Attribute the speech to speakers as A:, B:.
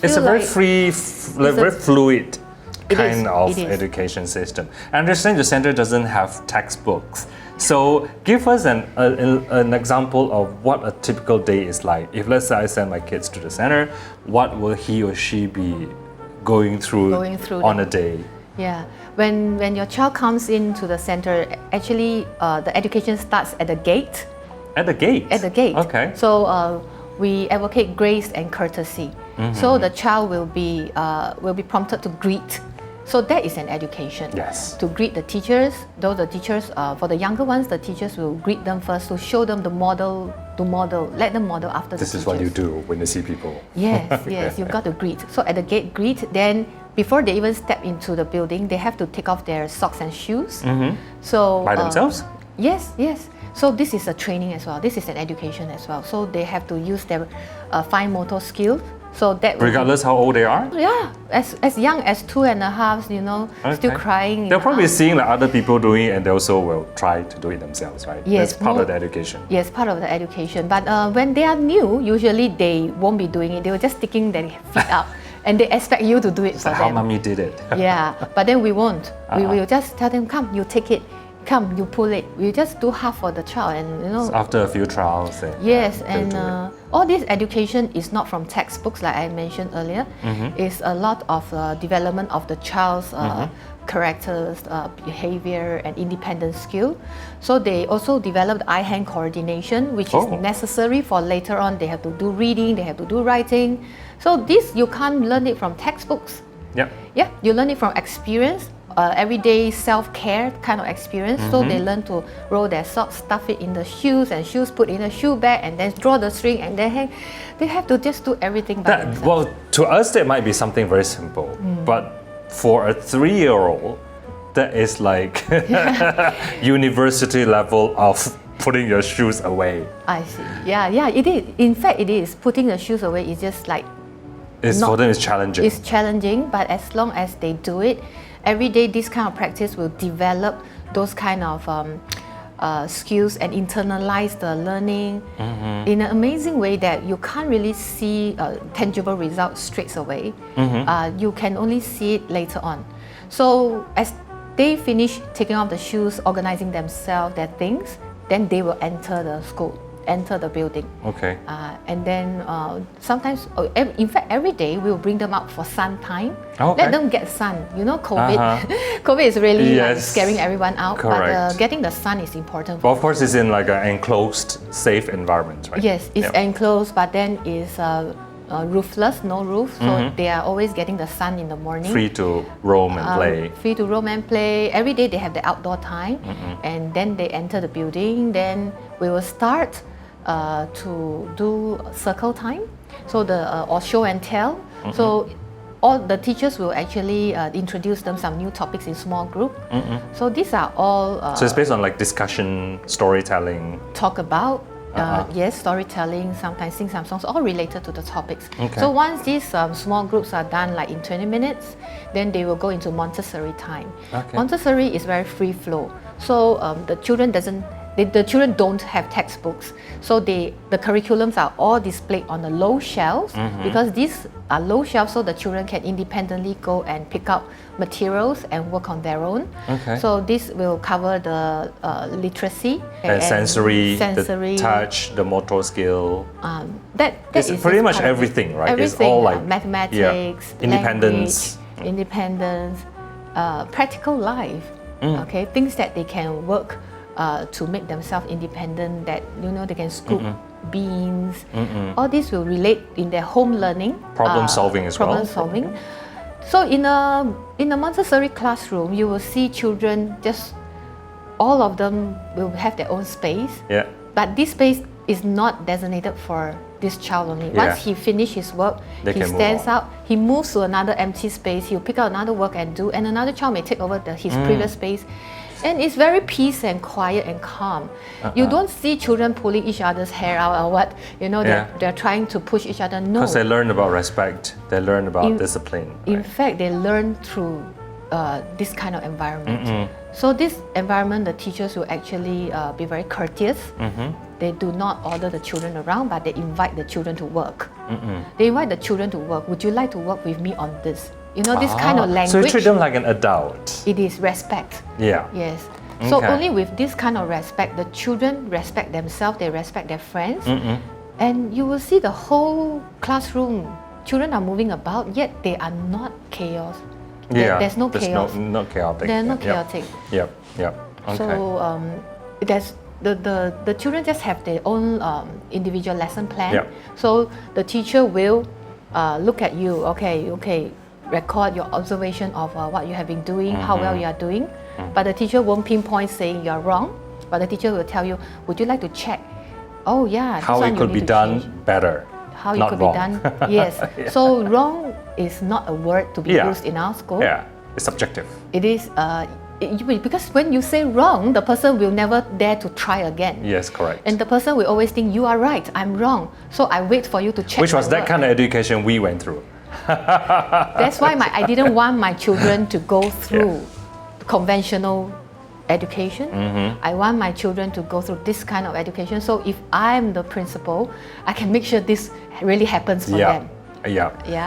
A: it's a very free, very fluid kind of
B: it is.
A: education system. I understand the center doesn't have textbooks. So give us an example of what a typical day is like. If let's say I send my kids to the center, what will he or she be going through on a day?
B: Yeah, when your child comes into the center, actually the education starts at the gate.
A: At the gate?
B: At the gate.
A: Okay.
B: So we advocate grace and courtesy. So the child will be prompted to greet. So that is an education.
A: Yes.
B: To greet the teachers. Though the teachers, for the younger ones, the teachers will greet them first to show them the model, let them model after the teachers.
A: This is what you do when you see people.
B: Yes, yes, you've got to greet. So at the gate, greet. Then before they even step into the building, they have to take off their socks and shoes. So
A: by themselves?
B: Yes, yes. So this is a training as well. This is an education as well. So they have to use their fine motor skills. So that
A: regardless how old they are?
B: Yeah, as young as 2.5, you know, still crying.
A: They're probably seeing like other people doing it and they also will try to do it themselves, right?
B: Yes.
A: That's part of the education.
B: Yes, part of the education. But when they are new, usually they won't be doing it. They will just sticking their feet up and they expect you to do it for them.
A: How mommy did it.
B: Yeah, but then we won't. We will just tell them, come, you take it. Come, you pull it. We just do half for the child, and you know.
A: So after a few trials.
B: Yes, and all this education is not from textbooks, like I mentioned earlier. It's a lot of development of the child's characters, behavior, and independent skill. So they also developed eye-hand coordination, which is necessary for later on. They have to do reading, they have to do writing. So this you can't learn it from textbooks.
A: Yeah.
B: Yeah, you learn it from experience. Everyday self-care kind of experience. So they learn to roll their socks, stuff it in the shoes, and shoes put in a shoe bag, and then draw the string, and then hang. They have to just do everything by themselves.
A: Well, to us that might be something very simple, but for a 3-year-old, that is like university level of putting your shoes away.
B: I see. Yeah, yeah, it is. In fact, it is. Putting the shoes away is just like...
A: For them, it's challenging.
B: It's challenging, but as long as they do it, every day this kind of practice will develop those kind of skills and internalize the learning in an amazing way that you can't really see tangible results straight away. You can only see it later on. So as they finish taking off the shoes, organizing themselves, their things, then they will enter the school, enter the building.
A: Okay.
B: And then sometimes, in fact, every day we will bring them out for sun time.
A: Okay.
B: Let them get sun. You know, COVID. COVID is really like scaring everyone out.
A: Correct.
B: But getting the sun is important.
A: But of course, it's in like an enclosed, safe environment, right?
B: Yes, it's enclosed, but then it's roofless, no roof. So they are always getting the sun in the morning.
A: Free to roam and play.
B: Free to roam and play. Every day they have the outdoor time, and then they enter the building. Then we will start to do circle time, so or show and tell. So all the teachers will actually introduce them some new topics in small group. So these are all.
A: So it's based on like discussion, storytelling.
B: Talk about. Yes, storytelling, sometimes sing some songs, all related to the topics.
A: Okay.
B: So once these small groups are done, like in 20 minutes, then they will go into Montessori time.
A: Okay.
B: Montessori is very free flow. So the children don't have textbooks. So the curriculums are all displayed on the low shelves because these are low shelves, so the children can independently go and pick up materials and work on their own. Okay. So this will cover the literacy
A: and sensory, the touch, the motor skill.
B: It's
A: pretty much everything, right?
B: Everything,
A: it's all like
B: mathematics,
A: independence,
B: practical life. Okay, things that they can work to make themselves independent. That they can scoop beans. All this will relate in their home learning.
A: Problem solving as well.
B: Problem solving. So in a Montessori classroom, you will see children, just all of them will have their own space. Yeah. But this space is not designated for this child only. Once he finishes his work, he stands up, he moves to another empty space, he'll pick out another work and do, and another child may take over his previous space. And it's very peace and quiet and calm. You don't see children pulling each other's hair out or what, they're trying to push each other. No.
A: Because they learn about respect, they learn about discipline.
B: In fact, they learn through this kind of environment. So this environment, the teachers will actually be very courteous. They do not order the children around, but they invite the children to work. They invite the children to work. Would you like to work with me on this? You know, this kind of language.
A: So you treat them like an adult.
B: It is respect.
A: Yeah.
B: Yes. So only with this kind of respect, the children respect themselves, they respect their friends. And you will see the whole classroom, children are moving about, yet they are not chaos. There's no chaos.
A: Not chaotic.
B: They're not chaotic.
A: Yep. Okay.
B: So there's the children just have their own individual lesson plan. So the teacher will look at you, okay, record your observation of what you have been doing, how well you are doing. But the teacher won't pinpoint saying you're wrong, but the teacher will tell you, would you like to check? Oh yeah,
A: how it could be done better.
B: How it could be done, yes. So wrong is not a word to be used in our school.
A: Yeah, it's subjective.
B: It is, because when you say wrong, the person will never dare to try again.
A: Yes, correct.
B: And the person will always think, you are right, I'm wrong. So I wait for you to check.
A: Which was that kind of education we went through.
B: That's why I didn't want my children to go through conventional education. I want my children to go through this kind of education. So if I'm the principal, I can make sure this really happens for them.
A: Yeah.